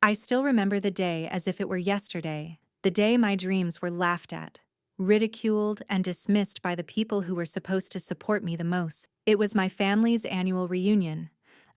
I still remember the day as if it were yesterday, the day my dreams were laughed at, ridiculed, and dismissed by the people who were supposed to support me the most. It was my family's annual reunion,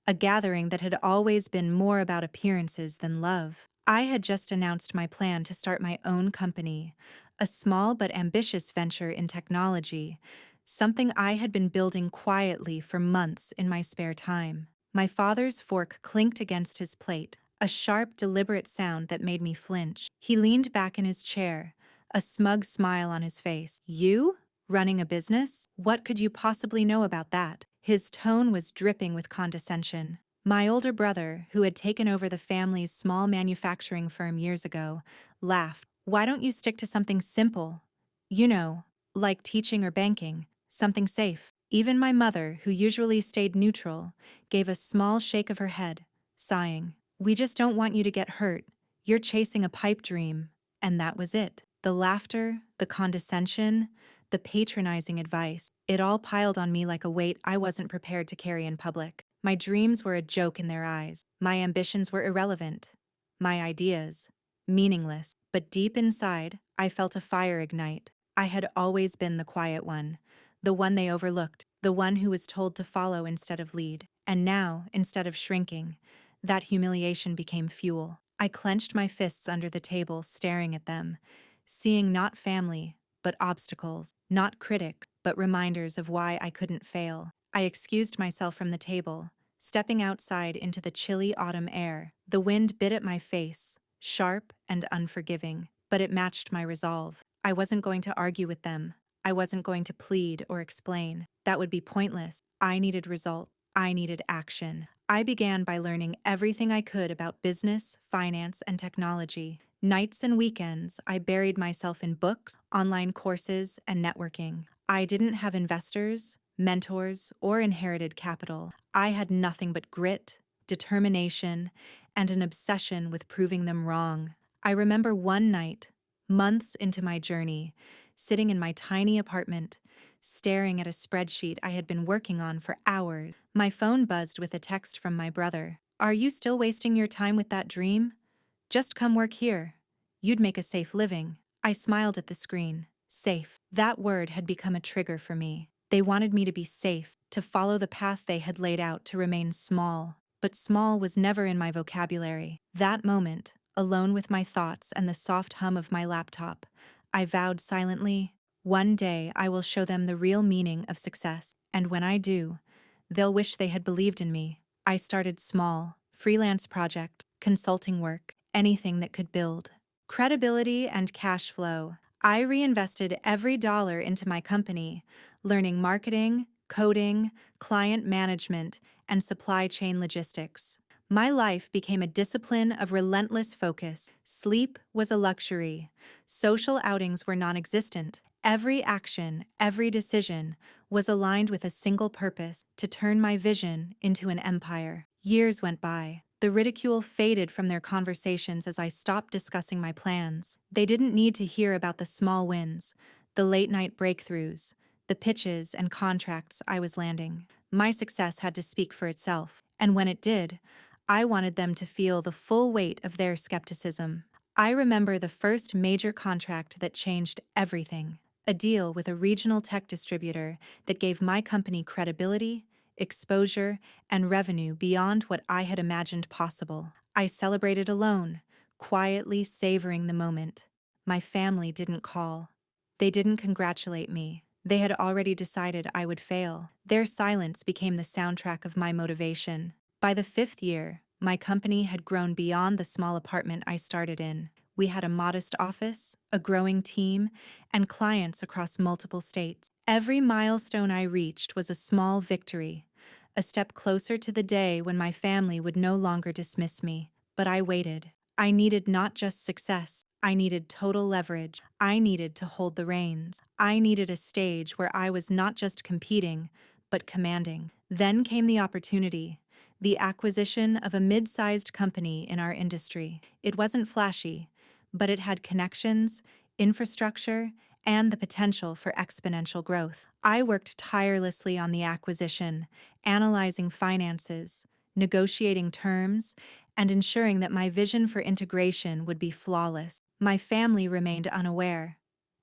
a gathering that had always been more about appearances than love. I had just announced my plan to start my own company, a small but ambitious venture in technology, something I had been building quietly for months in my spare time. My father's fork clinked against his plate, a sharp, deliberate sound that made me flinch. He leaned back in his chair, a smug smile on his face. "You? Running a business? What could you possibly know about that?" His tone was dripping with condescension. My older brother, who had taken over the family's small manufacturing firm years ago, laughed. "Why don't you stick to something simple? You know, like teaching or banking, something safe." Even my mother, who usually stayed neutral, gave a small shake of her head, sighing. "We just don't want you to get hurt. You're chasing a pipe dream." And that was it. The laughter, the condescension, the patronizing advice, it all piled on me like a weight I wasn't prepared to carry in public. My dreams were a joke in their eyes. My ambitions were irrelevant. My ideas, meaningless. But deep inside, I felt a fire ignite. I had always been the quiet one, the one they overlooked, the one who was told to follow instead of lead. And now, instead of shrinking, that humiliation became fuel. I clenched my fists under the table, staring at them, seeing not family, but obstacles, not critics, but reminders of why I couldn't fail. I excused myself from the table, stepping outside into the chilly autumn air. The wind bit at my face, sharp and unforgiving, but it matched my resolve. I wasn't going to argue with them. I wasn't going to plead or explain. That would be pointless. I needed results. I needed action. I began by learning everything I could about business, finance, and technology. Nights and weekends, I buried myself in books, online courses, and networking. I didn't have investors, mentors, or inherited capital. I had nothing but grit, determination, and an obsession with proving them wrong. I remember one night, months into my journey, sitting in my tiny apartment, staring at a spreadsheet I had been working on for hours. My phone buzzed with a text from my brother. "Are you still wasting your time with that dream? Just come work here. You'd make a safe living." I smiled at the screen. Safe. That word had become a trigger for me. They wanted me to be safe, to follow the path they had laid out, to remain small. But small was never in my vocabulary. That moment, alone with my thoughts and the soft hum of my laptop, I vowed silently, one day I will show them the real meaning of success. And when I do, they'll wish they had believed in me. I started small, freelance projects, consulting work, anything that could build credibility and cash flow. I reinvested every dollar into my company, learning marketing, coding, client management, and supply chain logistics. My life became a discipline of relentless focus. Sleep was a luxury. Social outings were non-existent. Every action, every decision was aligned with a single purpose: to turn my vision into an empire. Years went by. The ridicule faded from their conversations as I stopped discussing my plans. They didn't need to hear about the small wins, the late-night breakthroughs, the pitches and contracts I was landing. My success had to speak for itself, and when it did, I wanted them to feel the full weight of their skepticism. I remember the first major contract that changed everything: a deal with a regional tech distributor that gave my company credibility, exposure, and revenue beyond what I had imagined possible. I celebrated alone, quietly savoring the moment. My family didn't call. They didn't congratulate me. They had already decided I would fail. Their silence became the soundtrack of my motivation. By the fifth year, my company had grown beyond the small apartment I started in. We had a modest office, a growing team, and clients across multiple states. Every milestone I reached was a small victory, a step closer to the day when my family would no longer dismiss me. But I waited. I needed not just success. I needed total leverage. I needed to hold the reins. I needed a stage where I was not just competing, but commanding. Then came the opportunity, the acquisition of a mid-sized company in our industry. It wasn't flashy, but it had connections, infrastructure, and the potential for exponential growth. I worked tirelessly on the acquisition, analyzing finances, negotiating terms, and ensuring that my vision for integration would be flawless. My family remained unaware.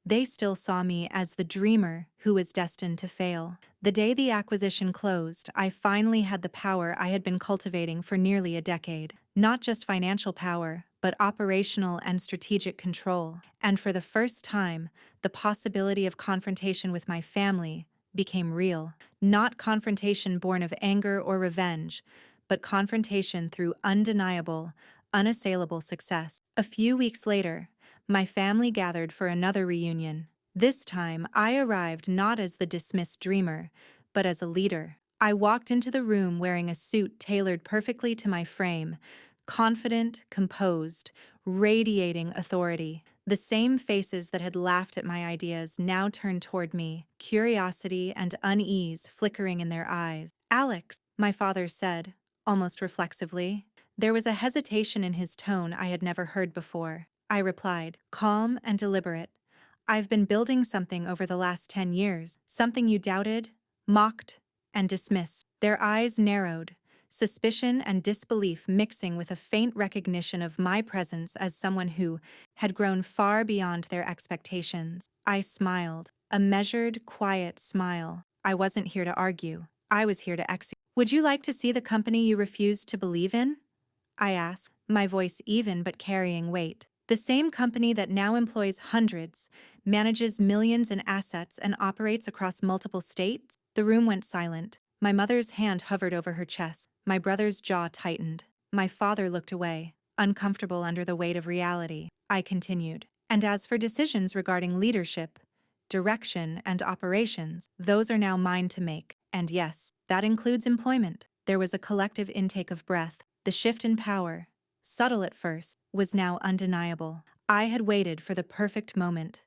They still saw me as the dreamer who was destined to fail. The day the acquisition closed, I finally had the power I had been cultivating for nearly a decade. Not just financial power, but operational and strategic control. And for the first time, the possibility of confrontation with my family became real. Not confrontation born of anger or revenge, but confrontation through undeniable, unassailable success. A few weeks later, my family gathered for another reunion. This time, I arrived not as the dismissed dreamer, but as a leader. I walked into the room wearing a suit tailored perfectly to my frame, confident, composed, radiating authority. The same faces that had laughed at my ideas now turned toward me, curiosity and unease flickering in their eyes. "Alex," my father said, almost reflexively. There was a hesitation in his tone I had never heard before. I replied, calm and deliberate. "I've been building something over the last 10 years, something you doubted, mocked, and dismissed." Their eyes narrowed, suspicion and disbelief mixing with a faint recognition of my presence as someone who had grown far beyond their expectations. I smiled, a measured, quiet smile. I wasn't here to argue. I was here to execute. "Would you like to see the company you refused to believe in?" I asked, my voice even but carrying weight. "The same company that now employs hundreds, manages millions in assets, and operates across multiple states?" The room went silent. My mother's hand hovered over her chest. My brother's jaw tightened. My father looked away, uncomfortable under the weight of reality. I continued. "And as for decisions regarding leadership, direction, and operations, those are now mine to make. And yes, that includes employment." There was a collective intake of breath. The shift in power, subtle at first, was now undeniable. I had waited for the perfect moment,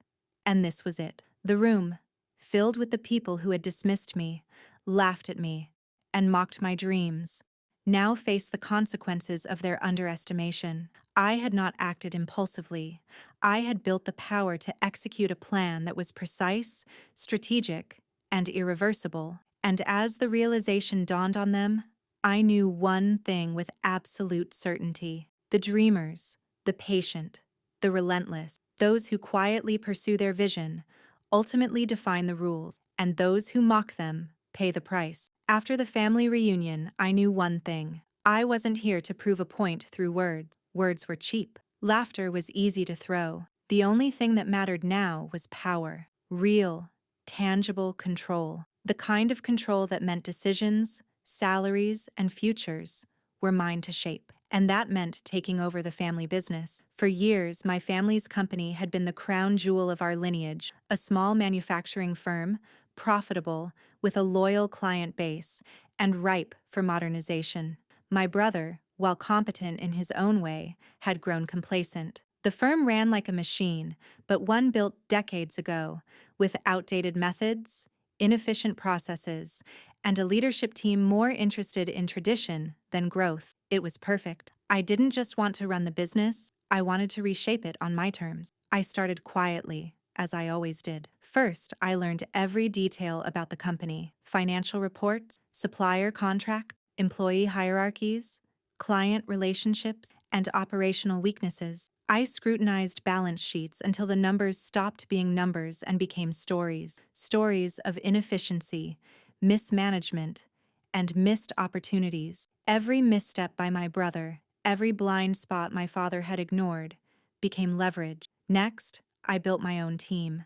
and this was it. The room, filled with the people who had dismissed me, laughed at me, and mocked my dreams, now faced the consequences of their underestimation. I had not acted impulsively. I had built the power to execute a plan that was precise, strategic, and irreversible. And as the realization dawned on them, I knew one thing with absolute certainty. The dreamers, the patient, the relentless, those who quietly pursue their vision, ultimately define the rules, and those who mock them pay the price. After the family reunion, I knew one thing. I wasn't here to prove a point through words. Words were cheap. Laughter was easy to throw. The only thing that mattered now was power. Real, tangible control. The kind of control that meant decisions, salaries, and futures were mine to shape. And that meant taking over the family business. For years, my family's company had been the crown jewel of our lineage, a small manufacturing firm, profitable, with a loyal client base, and ripe for modernization. My brother, while competent in his own way, had grown complacent. The firm ran like a machine, but one built decades ago, with outdated methods, inefficient processes, and a leadership team more interested in tradition than growth. It was perfect. I didn't just want to run the business, I wanted to reshape it on my terms. I started quietly, as I always did. First, I learned every detail about the company: financial reports, supplier contract, employee hierarchies, client relationships, and operational weaknesses. I scrutinized balance sheets until the numbers stopped being numbers and became stories. Stories of inefficiency, mismanagement, and missed opportunities. Every misstep by my brother, every blind spot my father had ignored, became leverage. Next, I built my own team.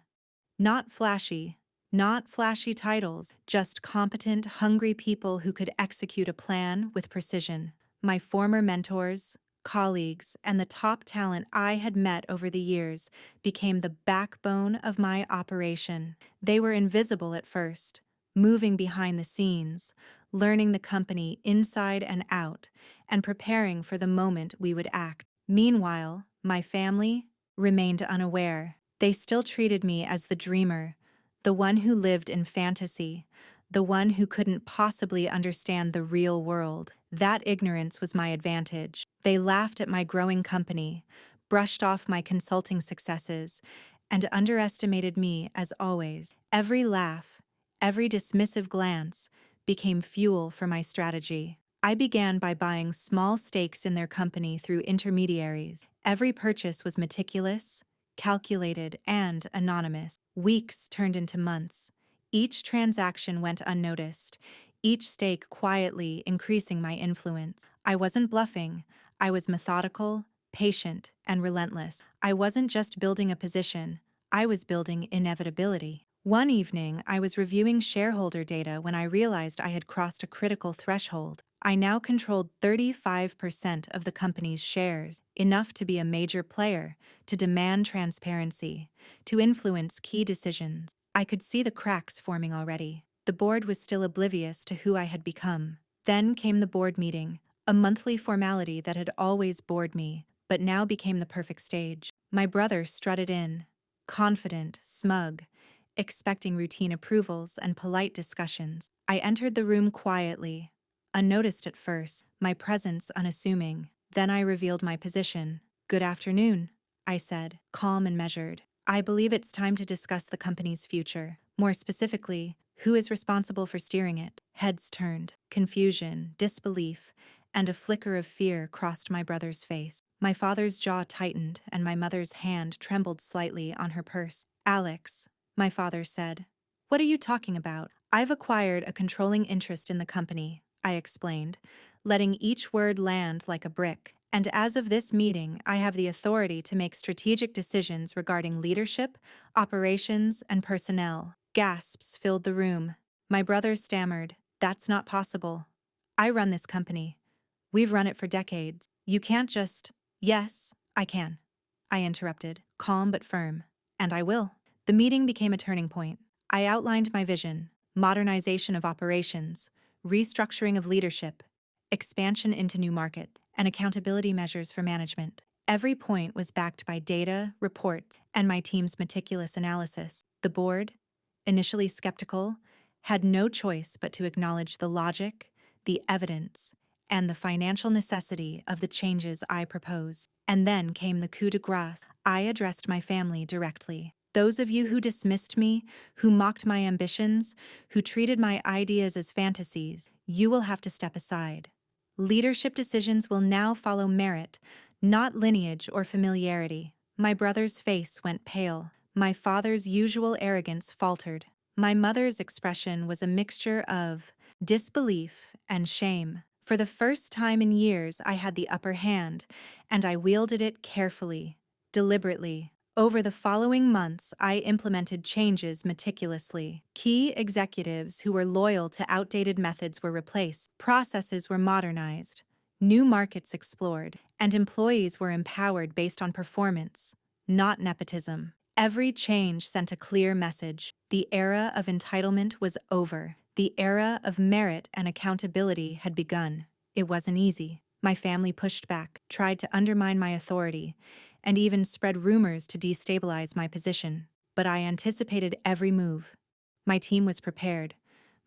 Not flashy, not flashy titles, just competent, hungry people who could execute a plan with precision. My former mentors, colleagues, and the top talent I had met over the years became the backbone of my operation. They were invisible at first, moving behind the scenes, learning the company inside and out, and preparing for the moment we would act. Meanwhile, my family remained unaware. They still treated me as the dreamer, the one who lived in fantasy, the one who couldn't possibly understand the real world. That ignorance was my advantage. They laughed at my growing company, brushed off my consulting successes, and underestimated me as always. Every laugh, every dismissive glance became fuel for my strategy. I began by buying small stakes in their company through intermediaries. Every purchase was meticulous, calculated, and anonymous. Weeks turned into months. Each transaction went unnoticed, each stake quietly increasing my influence. I wasn't bluffing, I was methodical, patient, and relentless. I wasn't just building a position, I was building inevitability. One evening, I was reviewing shareholder data when I realized I had crossed a critical threshold. I now controlled 35% of the company's shares, enough to be a major player, to demand transparency, to influence key decisions. I could see the cracks forming already. The board was still oblivious to who I had become. Then came the board meeting, a monthly formality that had always bored me, but now became the perfect stage. My brother strutted in, confident, smug, expecting routine approvals and polite discussions. I entered the room quietly, unnoticed at first, my presence unassuming. Then I revealed my position. "Good afternoon," I said, calm and measured. "I believe it's time to discuss the company's future. More specifically, who is responsible for steering it?" Heads turned. Confusion, disbelief, and a flicker of fear crossed my brother's face. My father's jaw tightened and my mother's hand trembled slightly on her purse. "Alex," my father said, "what are you talking about?" "I've acquired a controlling interest in the company," I explained, letting each word land like a brick. "And as of this meeting, I have the authority to make strategic decisions regarding leadership, operations, and personnel." Gasps filled the room. My brother stammered, "That's not possible. I run this company. We've run it for decades. You can't just—" "Yes, I can," I interrupted, calm but firm. "And I will." The meeting became a turning point. I outlined my vision: modernization of operations, restructuring of leadership, expansion into new markets, and accountability measures for management. Every point was backed by data, reports, and my team's meticulous analysis. The board, initially skeptical, had no choice but to acknowledge the logic, the evidence, and the financial necessity of the changes I proposed. And then came the coup de grace. I addressed my family directly. "Those of you who dismissed me, who mocked my ambitions, who treated my ideas as fantasies, you will have to step aside. Leadership decisions will now follow merit, not lineage or familiarity." My brother's face went pale. My father's usual arrogance faltered. My mother's expression was a mixture of disbelief and shame. For the first time in years, I had the upper hand, and I wielded it carefully, deliberately. Over the following months, I implemented changes meticulously. Key executives who were loyal to outdated methods were replaced, processes were modernized, new markets explored, and employees were empowered based on performance, not nepotism. Every change sent a clear message. The era of entitlement was over. The era of merit and accountability had begun. It wasn't easy. My family pushed back, tried to undermine my authority, and even spread rumors to destabilize my position. But I anticipated every move. My team was prepared,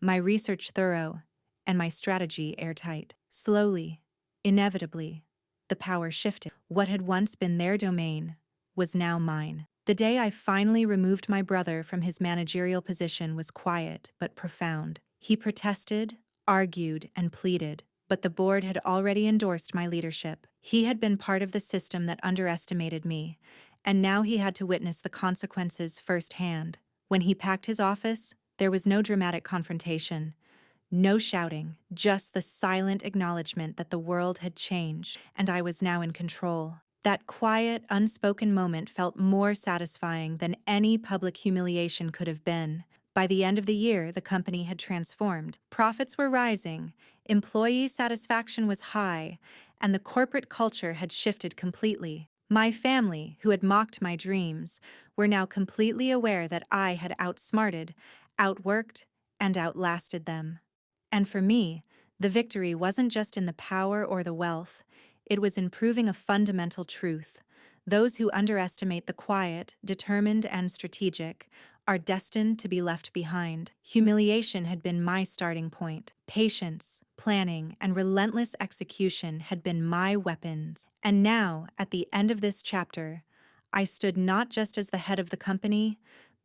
my research thorough, and my strategy airtight. Slowly, inevitably, the power shifted. What had once been their domain was now mine. The day I finally removed my brother from his managerial position was quiet but profound. He protested, argued, and pleaded, but the board had already endorsed my leadership. He had been part of the system that underestimated me, and now he had to witness the consequences firsthand. When he packed his office, there was no dramatic confrontation, no shouting, just the silent acknowledgement that the world had changed, and I was now in control. That quiet, unspoken moment felt more satisfying than any public humiliation could have been. By the end of the year, the company had transformed. Profits were rising, employee satisfaction was high, and the corporate culture had shifted completely. My family, who had mocked my dreams, were now completely aware that I had outsmarted, outworked, and outlasted them. And for me, the victory wasn't just in the power or the wealth. It was in proving a fundamental truth. Those who underestimate the quiet, determined, and strategic are destined to be left behind. Humiliation had been my starting point. Patience, planning, and relentless execution had been my weapons. And now, at the end of this chapter, I stood not just as the head of the company,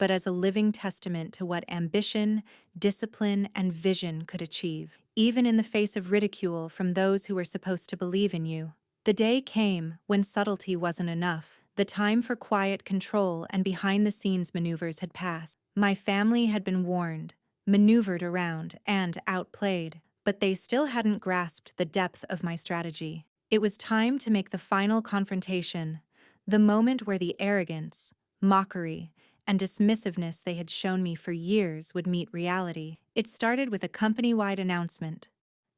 but as a living testament to what ambition, discipline, and vision could achieve, even in the face of ridicule from those who were supposed to believe in you. The day came when subtlety wasn't enough. The time for quiet control and behind-the-scenes maneuvers had passed. My family had been warned, maneuvered around, and outplayed, but they still hadn't grasped the depth of my strategy. It was time to make the final confrontation, the moment where the arrogance, mockery, and dismissiveness they had shown me for years would meet reality. It started with a company-wide announcement.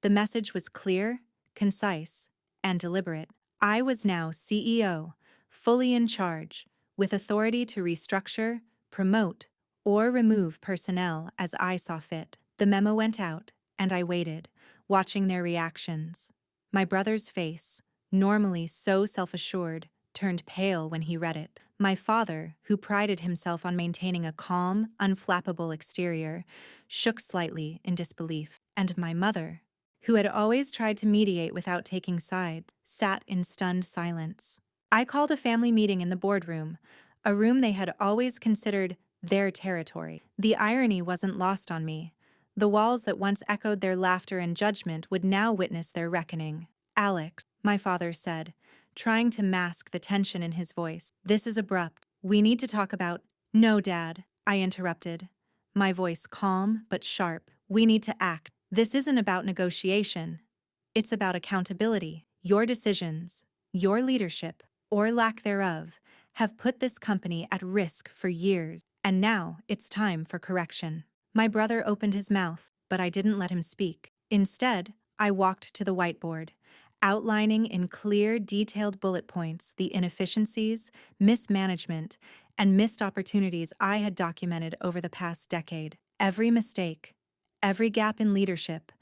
The message was clear, concise, and deliberate. I was now CEO, fully in charge, with authority to restructure, promote, or remove personnel as I saw fit. The memo went out, and I waited, watching their reactions. My brother's face, normally so self-assured, turned pale when he read it. My father, who prided himself on maintaining a calm, unflappable exterior, shook slightly in disbelief. And my mother, who had always tried to mediate without taking sides, sat in stunned silence. I called a family meeting in the boardroom, a room they had always considered their territory. The irony wasn't lost on me. The walls that once echoed their laughter and judgment would now witness their reckoning. "Alex," my father said, trying to mask the tension in his voice. "This is abrupt. We need to talk about—" "No, Dad," I interrupted, my voice calm but sharp. "We need to act. This isn't about negotiation. It's about accountability. Your decisions, your leadership, or lack thereof, have put this company at risk for years, and now it's time for correction." My brother opened his mouth, but I didn't let him speak. Instead, I walked to the whiteboard, outlining in clear, detailed bullet points the inefficiencies, mismanagement, and missed opportunities I had documented over the past decade. Every mistake, every gap in leadership,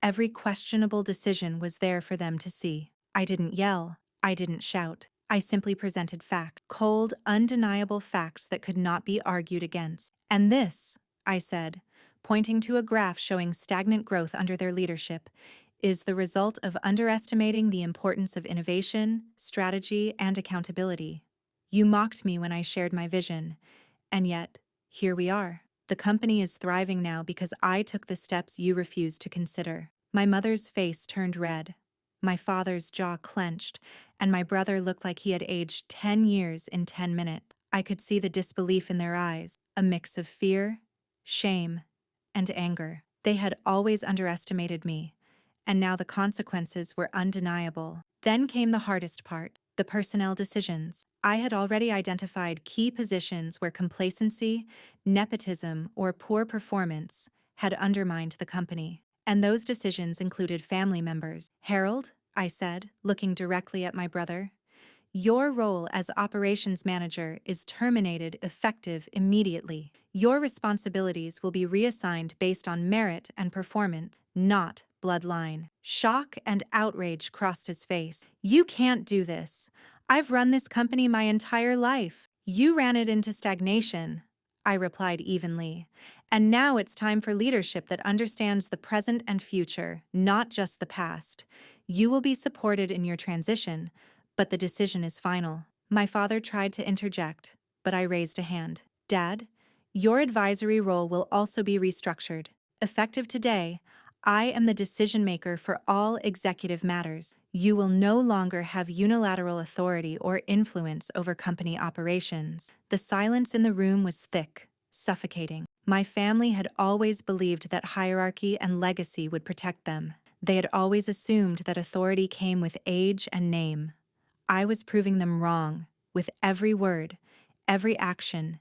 every questionable decision was there for them to see. I didn't yell, I didn't shout. I simply presented facts, cold, undeniable facts that could not be argued against. "And this," I said, pointing to a graph showing stagnant growth under their leadership, "is the result of underestimating the importance of innovation, strategy, and accountability. You mocked me when I shared my vision, and yet, here we are. The company is thriving now because I took the steps you refused to consider." My mother's face turned red. My father's jaw clenched, and my brother looked like he had aged 10 years in 10 minutes. I could see the disbelief in their eyes, a mix of fear, shame, and anger. They had always underestimated me, and now the consequences were undeniable. Then came the hardest part, the personnel decisions. I had already identified key positions where complacency, nepotism, or poor performance had undermined the company. And those decisions included family members. "Harold," I said, looking directly at my brother, "your role as operations manager is terminated effective immediately. Your responsibilities will be reassigned based on merit and performance, not bloodline." Shock and outrage crossed his face. "You can't do this. I've run this company my entire life." "You ran it into stagnation," I replied evenly. "And now it's time for leadership that understands the present and future, not just the past. You will be supported in your transition, but the decision is final." My father tried to interject, but I raised a hand. "Dad, your advisory role will also be restructured. Effective today, I am the decision maker for all executive matters. You will no longer have unilateral authority or influence over company operations." The silence in the room was thick, suffocating. My family had always believed that hierarchy and legacy would protect them. They had always assumed that authority came with age and name. I was proving them wrong, with every word, every action,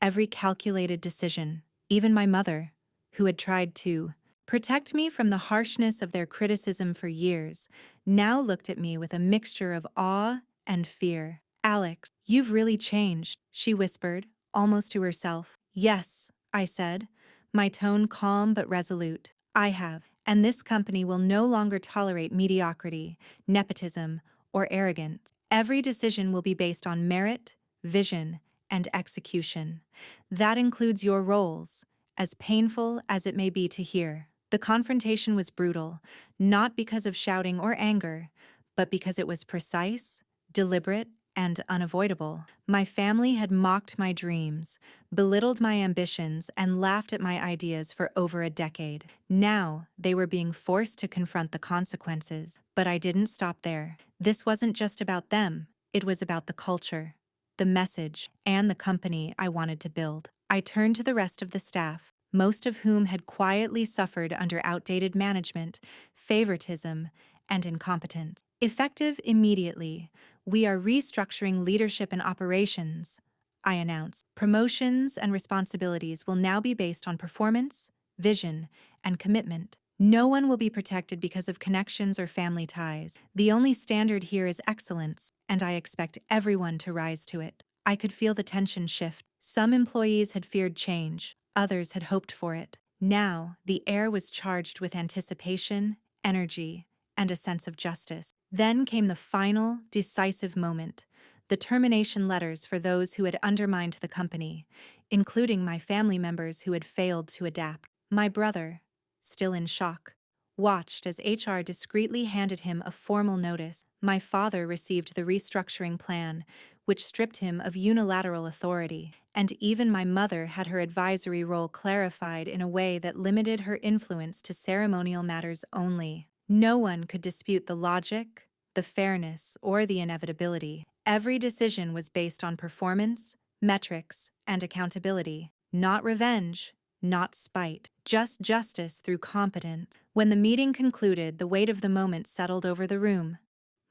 every calculated decision. Even my mother, who had tried to protect me from the harshness of their criticism for years, now looked at me with a mixture of awe and fear. "Alex, you've really changed," she whispered, almost to herself. "Yes," I said, my tone calm but resolute. "I have, and this company will no longer tolerate mediocrity, nepotism, or arrogance. Every decision will be based on merit, vision, and execution. That includes your roles, as painful as it may be to hear." The confrontation was brutal, not because of shouting or anger, but because it was precise, deliberate, and unavoidable. My family had mocked my dreams, belittled my ambitions, and laughed at my ideas for over a decade. Now, they were being forced to confront the consequences, but I didn't stop there. This wasn't just about them, it was about the culture, the message, and the company I wanted to build. I turned to the rest of the staff, most of whom had quietly suffered under outdated management, favoritism, and incompetence. Effective immediately, we are restructuring leadership and operations, I announced. Promotions and responsibilities will now be based on performance, vision, and commitment. No one will be protected because of connections or family ties. The only standard here is excellence, and I expect everyone to rise to it. I could feel the tension shift. Some employees had feared change, others had hoped for it. Now, the air was charged with anticipation, energy, and a sense of justice. Then came the final, decisive moment, the termination letters for those who had undermined the company, including my family members who had failed to adapt. My brother, still in shock, watched as HR discreetly handed him a formal notice. My father received the restructuring plan, which stripped him of unilateral authority, and even my mother had her advisory role clarified in a way that limited her influence to ceremonial matters only. No one could dispute the logic, the fairness, or the inevitability. Every decision was based on performance, metrics, and accountability, not revenge, not spite, just justice through competence. When the meeting concluded, the weight of the moment settled over the room.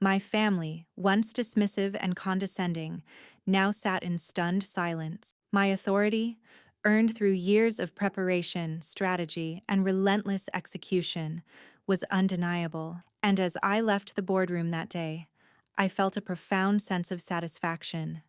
My family, once dismissive and condescending, now sat in stunned silence. My authority, earned through years of preparation, strategy, and relentless execution, was undeniable. And as I left the boardroom that day, I felt a profound sense of satisfaction,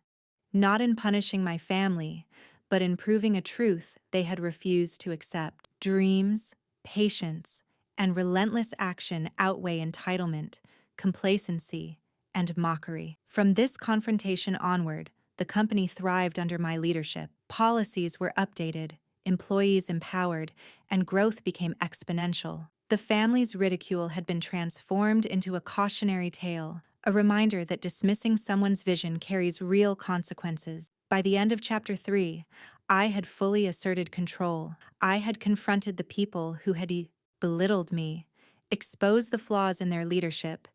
not in punishing my family, but in proving a truth they had refused to accept. Dreams, patience, and relentless action outweigh entitlement, complacency, and mockery. From this confrontation onward, the company thrived under my leadership. Policies were updated, employees empowered, and growth became exponential. The family's ridicule had been transformed into a cautionary tale, a reminder that dismissing someone's vision carries real consequences. By the end of Chapter 3, I had fully asserted control. I had confronted the people who had belittled me, exposed the flaws in their leadership,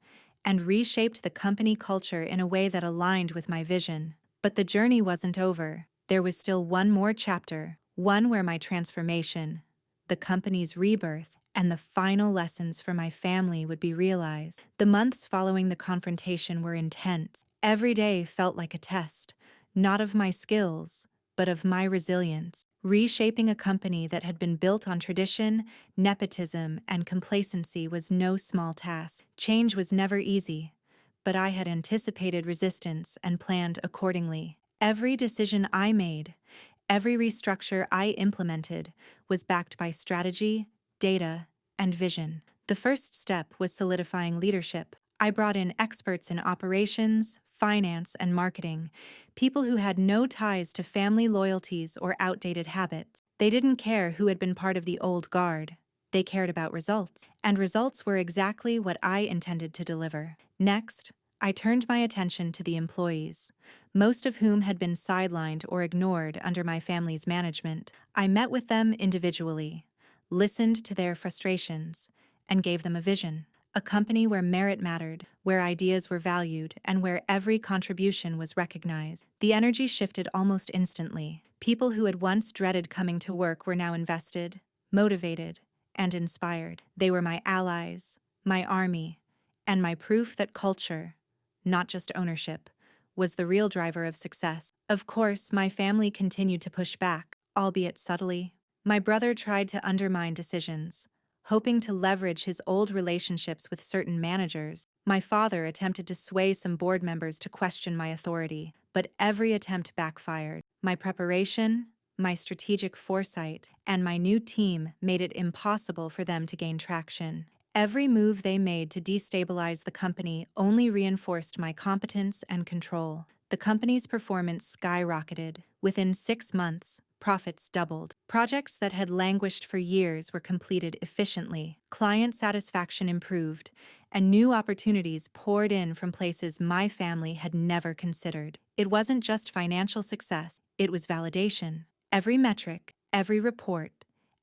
and reshaped the company culture in a way that aligned with my vision. But the journey wasn't over. There was still one more chapter, one where my transformation, the company's rebirth, and the final lessons for my family would be realized. The months following the confrontation were intense. Every day felt like a test, not of my skills, but of my resilience. Reshaping a company that had been built on tradition, nepotism, and complacency was no small task. Change was never easy, but I had anticipated resistance and planned accordingly. Every decision I made, every restructure I implemented, was backed by strategy, data, and vision. The first step was solidifying leadership. I brought in experts in operations, finance, and marketing, people who had no ties to family loyalties or outdated habits. They didn't care who had been part of the old guard. They cared about results, and results were exactly what I intended to deliver. Next, I turned my attention to the employees, most of whom had been sidelined or ignored under my family's management. I met with them individually, listened to their frustrations, and gave them a vision. A company where merit mattered, where ideas were valued, and where every contribution was recognized. The energy shifted almost instantly. People who had once dreaded coming to work were now invested, motivated, and inspired. They were my allies, my army, and my proof that culture, not just ownership, was the real driver of success. Of course, my family continued to push back, albeit subtly. My brother tried to undermine decisions, hoping to leverage his old relationships with certain managers. My father attempted to sway some board members to question my authority, but every attempt backfired. My preparation, my strategic foresight, and my new team made it impossible for them to gain traction. Every move they made to destabilize the company only reinforced my competence and control. The company's performance skyrocketed. Within 6 months, profits doubled. Projects that had languished for years were completed efficiently. Client satisfaction improved, and new opportunities poured in from places my family had never considered. It wasn't just financial success, it was validation. Every metric, every report,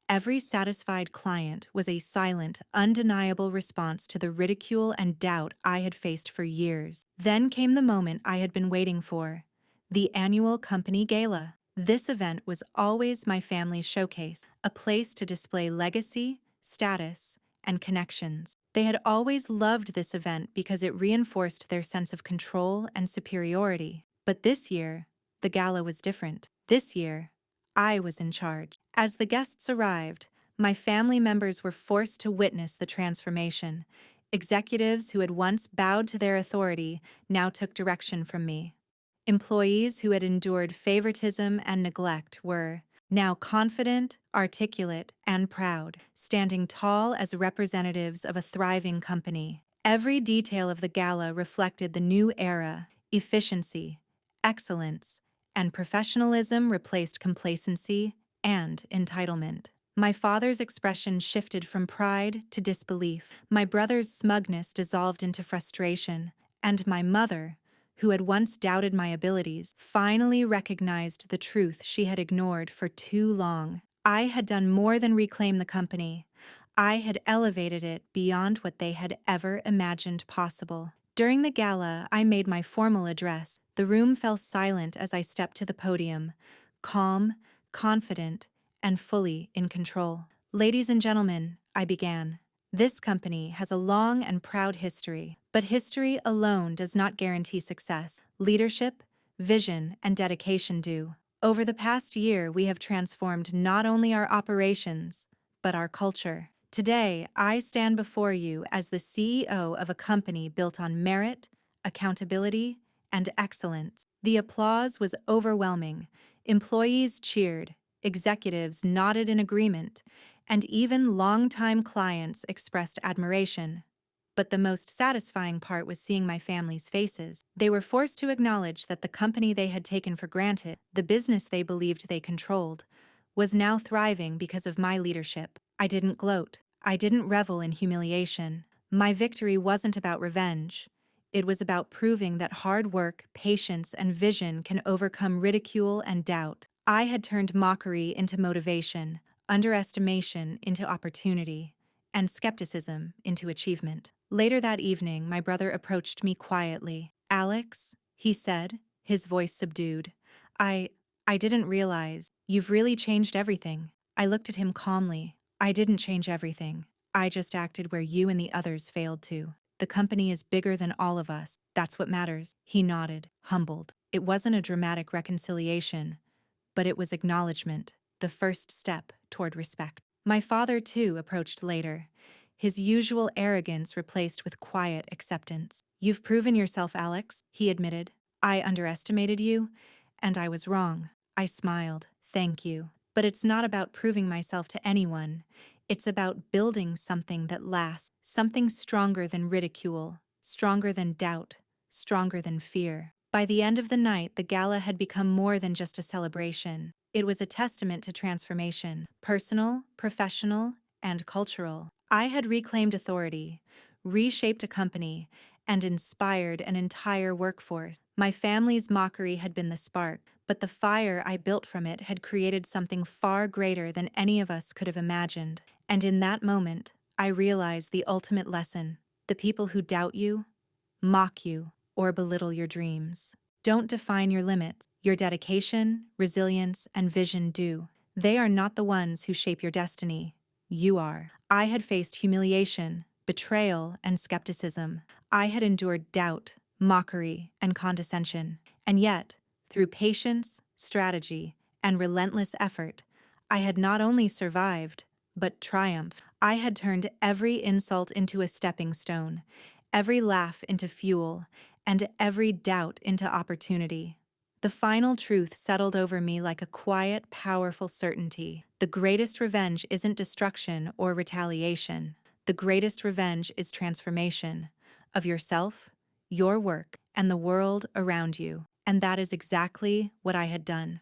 every satisfied client was a silent, undeniable response to the ridicule and doubt I had faced for years. Then came the moment I had been waiting for, the annual company gala. This event was always my family's showcase, a place to display legacy, status, and connections. They had always loved this event because it reinforced their sense of control and superiority. But this year, the gala was different. This year, I was in charge. As the guests arrived, my family members were forced to witness the transformation. Executives who had once bowed to their authority now took direction from me. Employees who had endured favoritism and neglect were now confident, articulate, and proud, standing tall as representatives of a thriving company. Every detail of the gala reflected the new era: efficiency, excellence, and professionalism replaced complacency and entitlement. My father's expression shifted from pride to disbelief. My brother's smugness dissolved into frustration, and my mother, who had once doubted my abilities, finally recognized the truth she had ignored for too long. I had done more than reclaim the company. I had elevated it beyond what they had ever imagined possible. During the gala, I made my formal address. The room fell silent as I stepped to the podium, calm, confident, and fully in control. Ladies and gentlemen, I began. This company has a long and proud history, but history alone does not guarantee success. Leadership, vision, and dedication do. Over the past year, we have transformed not only our operations, but our culture. Today, I stand before you as the CEO of a company built on merit, accountability, and excellence. The applause was overwhelming. Employees cheered, executives nodded in agreement, and even longtime clients expressed admiration. But the most satisfying part was seeing my family's faces. They were forced to acknowledge that the company they had taken for granted, the business they believed they controlled, was now thriving because of my leadership. I didn't gloat. I didn't revel in humiliation. My victory wasn't about revenge. It was about proving that hard work, patience, and vision can overcome ridicule and doubt. I had turned mockery into motivation, underestimation into opportunity, and skepticism into achievement. Later that evening, my brother approached me quietly. "Alex," he said, his voice subdued, I didn't realize. You've really changed everything." I looked at him calmly. "I didn't change everything. I just acted where you and the others failed to. The company is bigger than all of us. That's what matters." He nodded, humbled. It wasn't a dramatic reconciliation, but it was acknowledgement, the first step toward respect. My father, too, approached later, his usual arrogance replaced with quiet acceptance. "You've proven yourself, Alex," he admitted. "I underestimated you, and I was wrong." I smiled. "Thank you. But it's not about proving myself to anyone. It's about building something that lasts, something stronger than ridicule, stronger than doubt, stronger than fear." By the end of the night, the gala had become more than just a celebration. It was a testament to transformation, personal, professional, and cultural. I had reclaimed authority, reshaped a company, and inspired an entire workforce. My family's mockery had been the spark, but the fire I built from it had created something far greater than any of us could have imagined. And in that moment, I realized the ultimate lesson: the people who doubt you, mock you, or belittle your dreams don't define your limits. Your dedication, resilience, and vision do. They are not the ones who shape your destiny. You are. I had faced humiliation, betrayal, and skepticism. I had endured doubt, mockery, and condescension. And yet, through patience, strategy, and relentless effort, I had not only survived, but triumphed. I had turned every insult into a stepping stone, every laugh into fuel, and every doubt into opportunity. The final truth settled over me like a quiet, powerful certainty. The greatest revenge isn't destruction or retaliation. The greatest revenge is transformation of yourself, your work, and the world around you. And that is exactly what I had done.